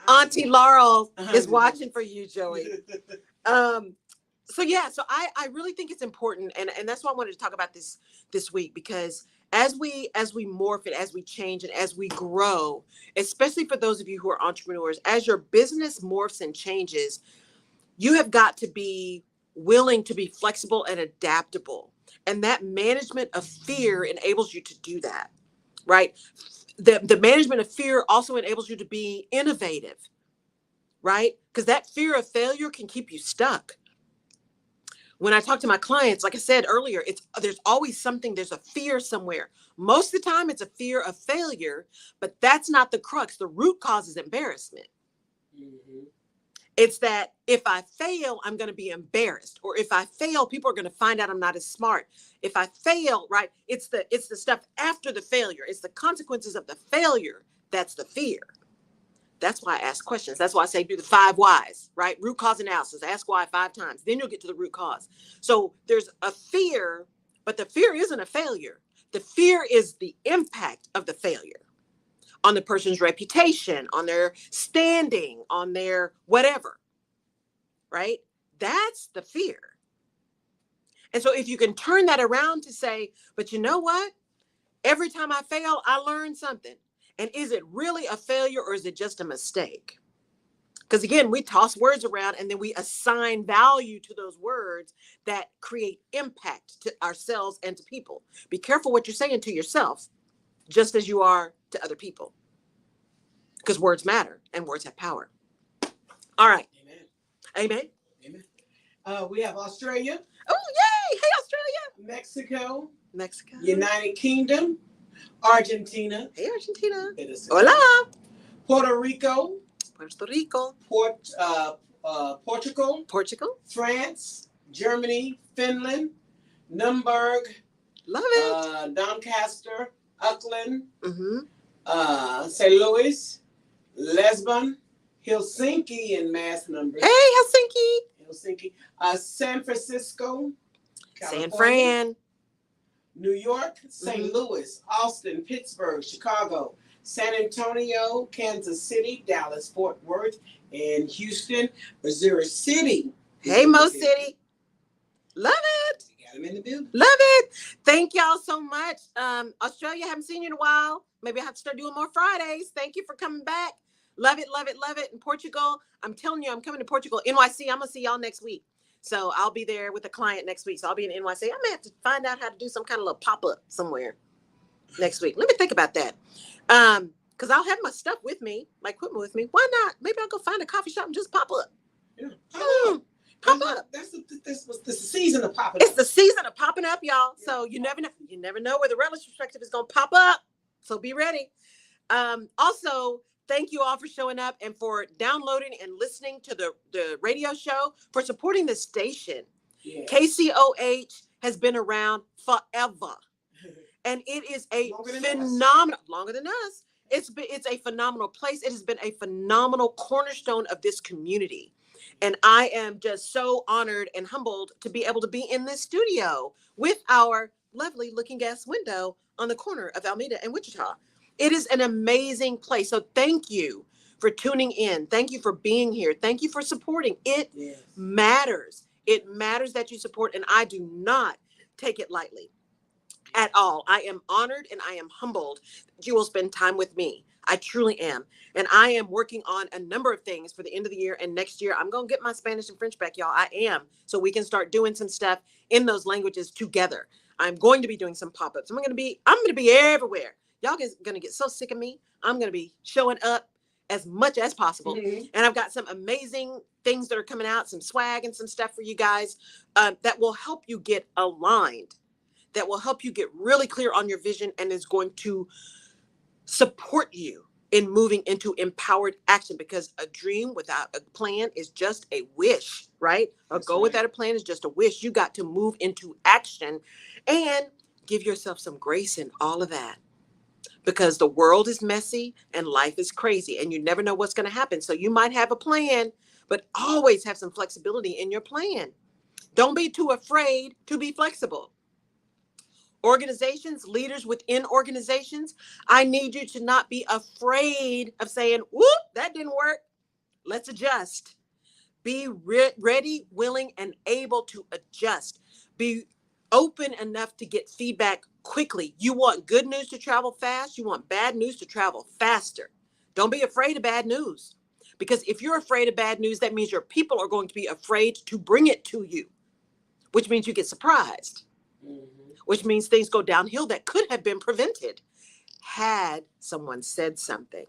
Auntie Laurel is watching for you, Joey. So I really think it's important, and that's why I wanted to talk about this week, because as we morph it, as we change, and as we grow, especially for those of you who are entrepreneurs, as your business morphs and changes, you have got to be willing to be flexible and adaptable. And that management of fear enables you to do that, right? The management of fear also enables you to be innovative, right? Because that fear of failure can keep you stuck. When I talk to my clients, like I said earlier, there's always something, there's a fear somewhere. Most of the time it's a fear of failure, but that's not the crux. The root cause is embarrassment. Mm-hmm. It's that if I fail, I'm going to be embarrassed. Or if I fail, people are going to find out I'm not as smart. If I fail, right, it's the stuff after the failure. It's the consequences of the failure. That's the fear. That's why I ask questions. That's why I say do the 5 whys, right? Root cause analysis. Ask why 5 times. Then you'll get to the root cause. So there's a fear, but the fear isn't a failure. The fear is the impact of the failure on the person's reputation, on their standing, on their whatever, right? That's the fear. And so if you can turn that around to say, but you know what? Every time I fail, I learn something. And is it really a failure or is it just a mistake? Because again, we toss words around and then we assign value to those words that create impact to ourselves and to people. Be careful what you're saying to yourself, just as you are to other people. Because words matter and words have power. All right. Amen. Amen. Amen. We have Australia. Oh, yay. Hey, Australia. Mexico. Mexico. United Kingdom. Argentina. Hey, Argentina. Venezuela. Hola. Puerto Rico. Puerto Rico. Portugal. Portugal. France. Germany. Finland. Nuremberg. Love it. Doncaster. Auckland. Mm-hmm. St. Louis. Lisbon. Helsinki in mass numbers. Hey, Helsinki. Helsinki. San Francisco. San California. Fran. New York, St. Louis, Austin, Pittsburgh, Chicago, San Antonio, Kansas City, Dallas, Fort Worth, and Houston, Missouri City. Hey, Mo City. Love it. You got them in the building. Love it. Thank y'all so much. Australia, haven't seen you in a while. Maybe I have to start doing more Fridays. Thank you for coming back. Love it, love it, love it. In Portugal, I'm telling you, I'm coming to Portugal. NYC, I'm going to see y'all next week. So I'll be there with a client next week. So I'll be in NYC. I may have to find out how to do some kind of little pop-up somewhere next week. Let me think about that. Because I'll have my stuff with me, my equipment with me. Why not? Maybe I'll go find a coffee shop and just pop up. Yeah. Pop up. That's the season of popping It's up. the season of popping up, y'all. Yeah. So you never know. You never know where the Rutledge perspective is going to pop up. So be ready. Also, thank you all for showing up and for downloading and listening to the radio show, for supporting the station. Yeah. KCOH has been around forever. And it is a phenomenal, longer than us. It's a phenomenal place. It has been a phenomenal cornerstone of this community. And I am just so honored and humbled to be able to be in this studio with our lovely looking gas window on the corner of Alameda and Wichita. It is an amazing place. So thank you for tuning in. Thank you for being here. Thank you for supporting. It matters. It matters that you support, and I do not take it lightly at all. I am honored and I am humbled that you will spend time with me. I truly am. And I am working on a number of things for the end of the year and next year. I'm going to get my Spanish and French back, y'all. I am. So we can start doing some stuff in those languages together. I'm going to be doing some pop-ups. I'm going to be everywhere. Y'all going to get so sick of me. I'm going to be showing up as much as possible. Mm-hmm. And I've got some amazing things that are coming out, some swag and some stuff for you guys that will help you get aligned, that will help you get really clear on your vision, and is going to support you in moving into empowered action, because a dream without a plan is just a wish, right? A goal without a plan is just a wish. You got to move into action and give yourself some grace in all of that, because the world is messy and life is crazy and you never know what's going to happen. So you might have a plan, but always have some flexibility in your plan. Don't be too afraid to be flexible. Organizations, leaders within organizations, I need you to not be afraid of saying, whoop, that didn't work. Let's adjust. Be ready, willing, and able to adjust. Be open enough to get feedback quickly. You want good news to travel fast. You want bad news to travel faster. Don't be afraid of bad news, because if you're afraid of bad news, that means your people are going to be afraid to bring it to you, which means you get surprised. Mm-hmm. Which means things go downhill that could have been prevented had someone said something,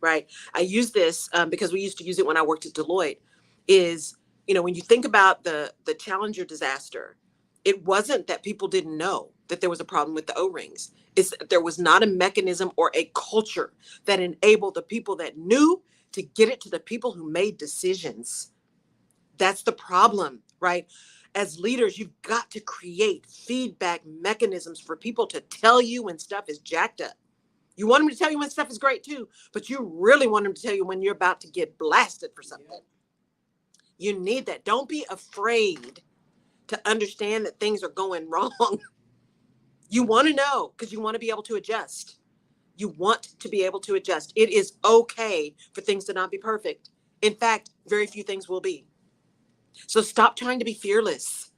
right? I use this because we used to use it when I worked at Deloitte, is, when you think about the Challenger disaster, it wasn't that people didn't know that there was a problem with the O-rings. It's that there was not a mechanism or a culture that enabled the people that knew to get it to the people who made decisions. That's the problem, right? As leaders, you've got to create feedback mechanisms for people to tell you when stuff is jacked up. You want them to tell you when stuff is great too, but you really want them to tell you when you're about to get blasted for something. You need that. Don't be afraid to understand that things are going wrong. You want to know because you want to be able to adjust. You want to be able to adjust. It is okay for things to not be perfect. In fact, very few things will be. So stop trying to be fearless.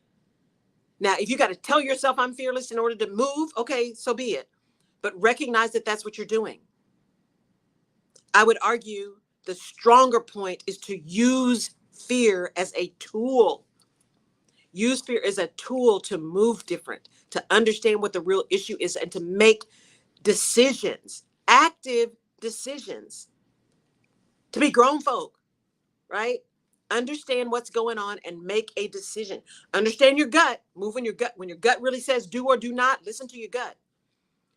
Now, if you got to tell yourself I'm fearless in order to move, okay, so be it. But recognize that that's what you're doing. I would argue the stronger point is to use fear as a tool. Use fear as a tool to move different, to understand what the real issue is, and to make decisions, active decisions, to be grown folk, right? Understand what's going on and make a decision. Understand your gut, move in your gut. When your gut really says do or do not, listen to your gut.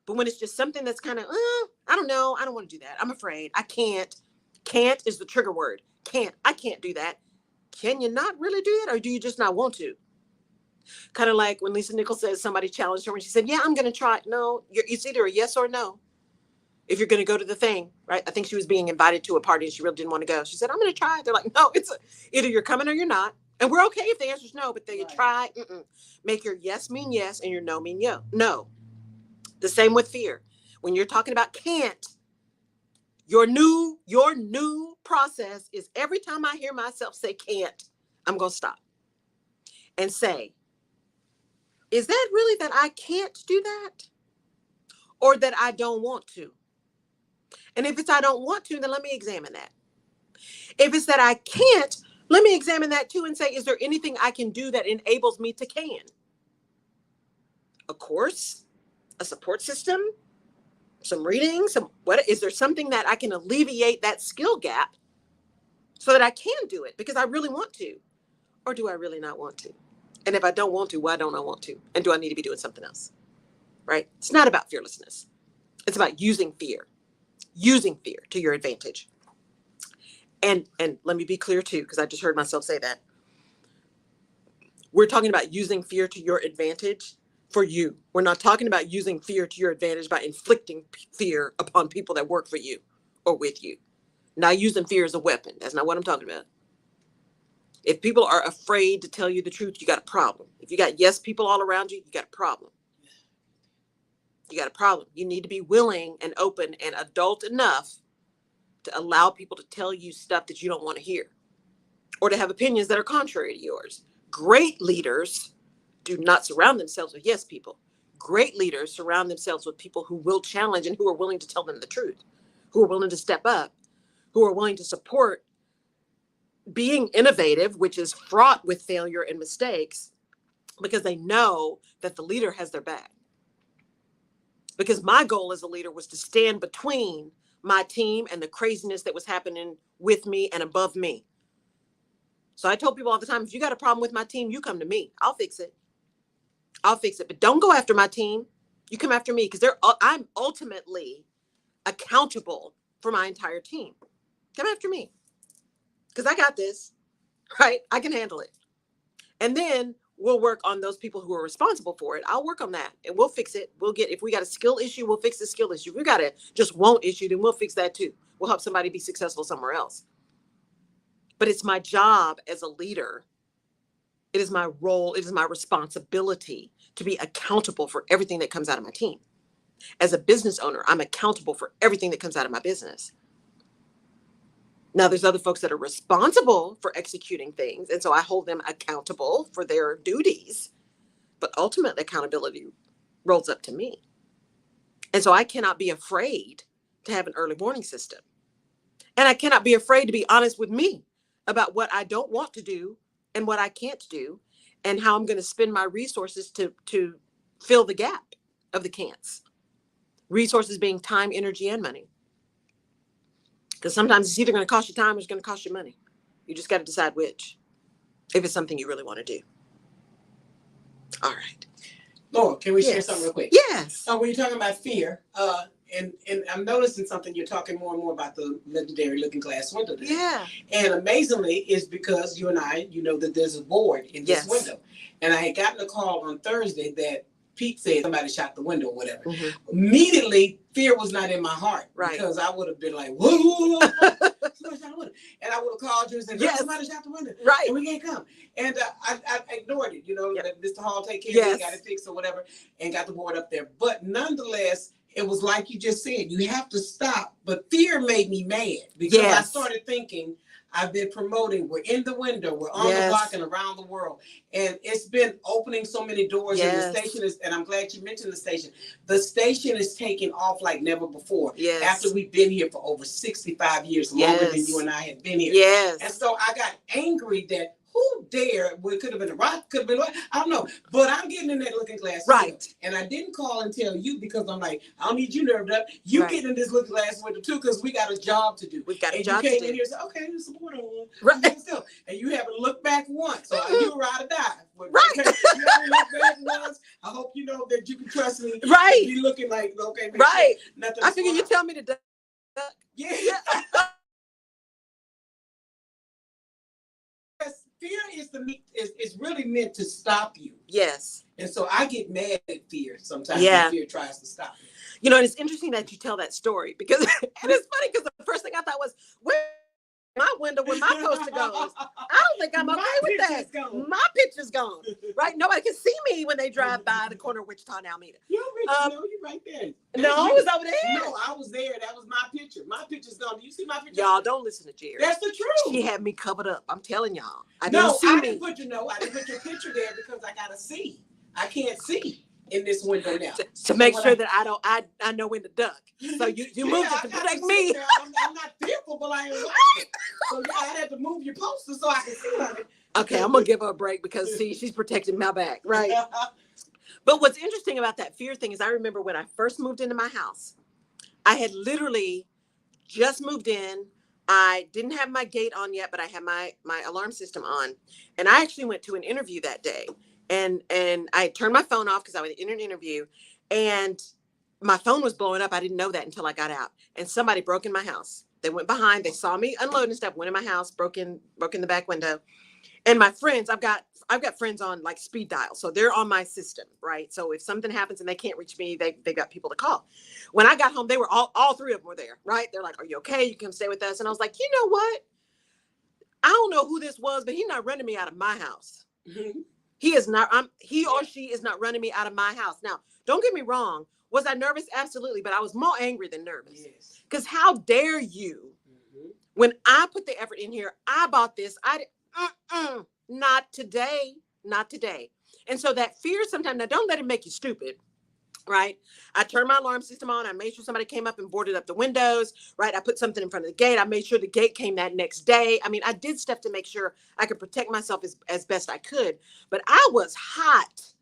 But when it's just something that's kind of, I don't know, I don't want to do that. I'm afraid. I can't. Can't is the trigger word. Can't. I can't do that. Can you not really do it, or do you just not want to? Kind of like when Lisa Nichols says somebody challenged her and she said, yeah, I'm going to try it. No, it's either a yes or no. If you're going to go to the thing, right? I think she was being invited to a party and she really didn't want to go. She said, I'm going to try it. They're like, no, either you're coming or you're not. And we're okay if the answer is no, but then you try. Make your yes mean yes and your no mean no. The same with fear. When you're talking about can't, your new process is every time I hear myself say can't, I'm going to stop and say, is that really that I can't do that? Or that I don't want to? And if it's I don't want to, then let me examine that. If it's that I can't, let me examine that too and say, is there anything I can do that enables me to can? A course, a support system, some reading, is there something that I can alleviate that skill gap so that I can do it because I really want to? Or do I really not want to? And if I don't want to, why don't I want to? And do I need to be doing something else? Right? It's not about fearlessness. It's about using fear to your advantage. And let me be clear too, because I just heard myself say that. We're talking about using fear to your advantage for you. We're not talking about using fear to your advantage by inflicting fear upon people that work for you or with you. Not using fear as a weapon. That's not what I'm talking about. If people are afraid to tell you the truth, you got a problem. If you got yes people all around you, you got a problem. You got a problem. You need to be willing and open and adult enough to allow people to tell you stuff that you don't want to hear or to have opinions that are contrary to yours. Great leaders do not surround themselves with yes people. Great leaders surround themselves with people who will challenge and who are willing to tell them the truth, who are willing to step up, who are willing to support being innovative, which is fraught with failure and mistakes, because they know that the leader has their back. Because my goal as a leader was to stand between my team and the craziness that was happening with me and above me. So I told people all the time, if you got a problem with my team, you come to me. I'll fix it. But don't go after my team. You come after me because I'm ultimately accountable for my entire team. Come after me because I got this, right? I can handle it. And then we'll work on those people who are responsible for it. I'll work on that and we'll fix it. If we got a skill issue, we'll fix the skill issue. If we got a just won't issue, then we'll fix that too. We'll help somebody be successful somewhere else. But it's my job as a leader. It is my role. It is my responsibility to be accountable for everything that comes out of my team. As a business owner, I'm accountable for everything that comes out of my business. Now, there's other folks that are responsible for executing things, and so I hold them accountable for their duties. But ultimate accountability rolls up to me. And so I cannot be afraid to have an early warning system. And I cannot be afraid to be honest with me about what I don't want to do and what I can't do and how I'm going to spend my resources to fill the gap of the can'ts. Resources being time, energy, and money. Because sometimes it's either going to cost you time or it's going to cost you money. You just got to decide which, if it's something you really want to do. All right. Laura, can we share something real quick? Yes. When you're talking about fear, and I'm noticing something, you're talking more and more about the legendary looking glass window today. Yeah. And amazingly, it's because you and I, you know that there's a board in this window. And I had gotten a call on Thursday that Pete said somebody shot the window or whatever. Mm-hmm. Immediately, fear was not in my heart. Right. Because I would have been like, whoa. Somebody shot the window. And I would have called you and said, Yes. somebody shot the window. Right. And we can't come. And I ignored it, Yep. that Mr. Hall take care Yes. of it, got it fixed or whatever, and got the board up there. But nonetheless, it was like you just said, you have to stop. But fear made me mad because I started thinking, I've been promoting, we're in the window, we're on the block and around the world. And it's been opening so many doors. And the station is, and I'm glad you mentioned the station. The station is taking off like never before. Yes. After we've been here for over 65 years, longer than you and I had been here. Yes. And so I got angry that who dared, well, it could have been a rock, could have been, I don't know. But I'm getting in that looking glass. Right. Too. And I didn't call and tell you because I'm like, I don't need you nerved up. You getting in this looking glass window too because we got a job to do. We've got a and job to do. you came in here and said, okay, there's support on one. Right. Still. And you haven't looked back once. So you were out of die. Right. You haven't looked back once. I hope you know that you can trust me. Right. Be looking like, okay, right. Sure, nothing. I figure you tell me to duck. Yeah. Fear is really meant to stop you. Yes. And so I get mad at fear sometimes when fear tries to stop me. You know, and it's interesting that you tell that story because, and it's funny because the first thing I thought was, where my window where my poster goes? I don't think I'm okay with that. Gone. My picture's gone. Right? Nobody can see me when they drive by the corner of Wichita and Alameda. You're right there. No, I was over there. No, I was there. That was my picture. My picture's gone. Do you see my picture? Y'all don't listen to Jerry. That's the truth. She had me covered up. I'm telling y'all. I didn't me. put I didn't put your picture there because I gotta see. I can't see in this window now. To make sure that I know when to duck. So you moved it to protect me. I'm not fearful, but I ain't watching. So I had to move your poster so I can see on it. Okay, I'm gonna give her a break because see, she's protecting my back, right? But what's interesting about that fear thing is I remember when I first moved into my house, I had literally just moved in. I didn't have my gate on yet, but I had my alarm system on. And I actually went to an interview that day. And I turned my phone off because I was in an interview and my phone was blowing up. I didn't know that until I got out. And somebody broke in my house. They went behind, they saw me unloading stuff, went in my house, broke in the back window. And my friends, I've got friends on like speed dial. So they're on my system, right? So if something happens and they can't reach me, they got people to call. When I got home, they were all three of them were there, right? They're like, are you okay? You can stay with us. And I was like, you know what? I don't know who this was, but he's not running me out of my house. Mm-hmm. He is not, he or she is not running me out of my house. Now, don't get me wrong. Was I nervous? Absolutely. But I was more angry than nervous. Because how dare you, when I put the effort in here, I bought this. Not today. Not today. And so that fear sometimes, now don't let it make you stupid. Right. I turned my alarm system on. I made sure somebody came up and boarded up the windows. Right. I put something in front of the gate. I made sure the gate came that next day. I mean, I did stuff to make sure I could protect myself as best I could. But I was hot.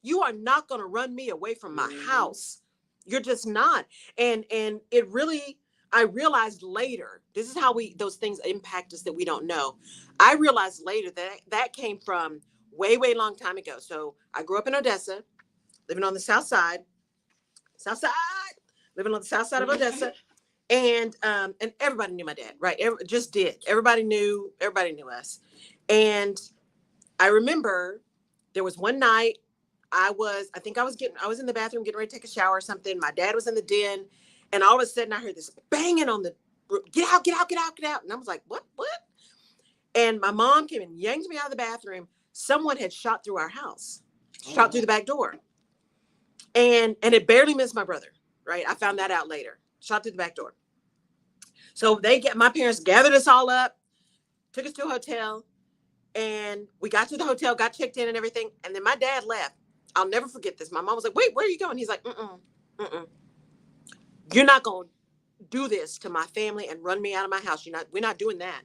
You are not going to run me away from my house. You're just not. And it really, I realized later, this is how those things impact us that we don't know. I realized later that came from way, way long time ago. So I grew up in Odessa. Living on the south side, living on the south side of Odessa. And everybody knew my dad, right? Everybody knew us. And I remember there was one night I was in the bathroom getting ready to take a shower or something. My dad was in the den. And all of a sudden I heard this banging on the roof. Get out. And I was like, what? And my mom came and yanked me out of the bathroom. Someone had shot through our house, shot through the back door. And it barely missed my brother, right? I found that out later. Shot through the back door. So my parents gathered us all up, took us to a hotel, and we got to the hotel, got checked in and everything. And then my dad left. I'll never forget this. My mom was like, wait, where are you going? He's like, you're not going to do this to my family and run me out of my house. We're not doing that.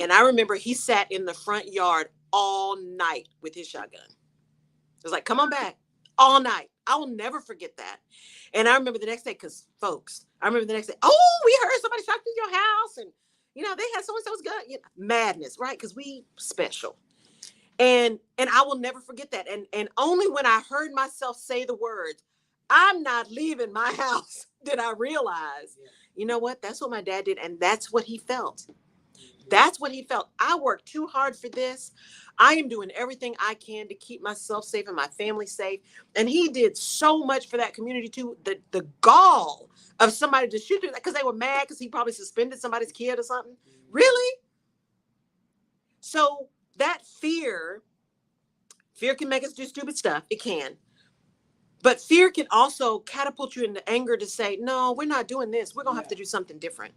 And I remember he sat in the front yard all night with his shotgun. It was like, come on back. All night. I will never forget that. And I remember the next day, oh, we heard somebody shot through your house. And, they had so-and-so's gun. Madness, right? Because we special. And I will never forget that. And only when I heard myself say the words, I'm not leaving my house, did I realize, you know what? That's what my dad did. And that's what he felt. That's what he felt. I worked too hard for this. I am doing everything I can to keep myself safe and my family safe. And he did so much for that community too. The gall of somebody to shoot through that because they were mad because he probably suspended somebody's kid or something. Really? So that fear can make us do stupid stuff. It can. But fear can also catapult you into anger to say, no, we're not doing this. We're going to have to do something different.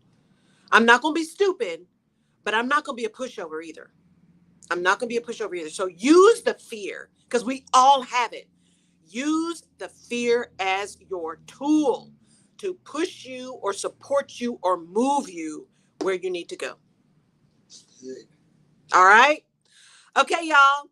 I'm not going to be stupid, but I'm not going to be a pushover either. I'm not going to be a pushover either. So use the fear because we all have it. Use the fear as your tool to push you or support you or move you where you need to go. Good. All right. Okay, y'all.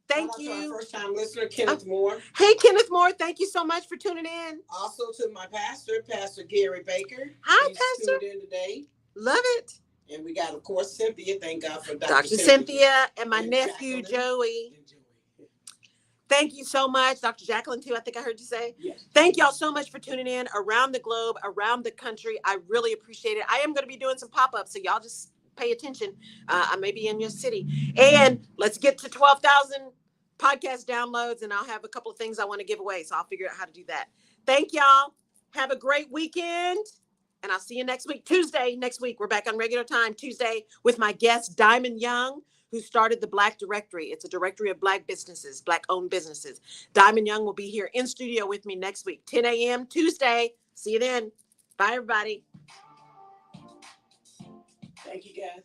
Thank Shout out you. to our first time listener, Kenneth Moore. Hey, Kenneth Moore. Thank you so much for tuning in. Also to my pastor, Pastor Gary Baker. Hi, He's Pastor. tuned in today. Love it. And we got, of course, Cynthia. Thank God for Dr. Cynthia and my and nephew, Jacqueline. Joey. Thank you so much. Dr. Jacqueline, too, I think I heard you say. Yes. Thank y'all so much for tuning in around the globe, around the country. I really appreciate it. I am going to be doing some pop-ups, so y'all just pay attention. I may be in your city. And let's get to 12,000 podcast downloads, and I'll have a couple of things I want to give away, so I'll figure out how to do that. Thank y'all. Have a great weekend, and I'll see you next week. Tuesday, next week, we're back on regular time, Tuesday, with my guest, Diamond Young, who started the Black Directory. It's a directory of Black businesses, Black-owned businesses. Diamond Young will be here in studio with me next week, 10 a.m. Tuesday. See you then. Bye, everybody. Thank you, guys.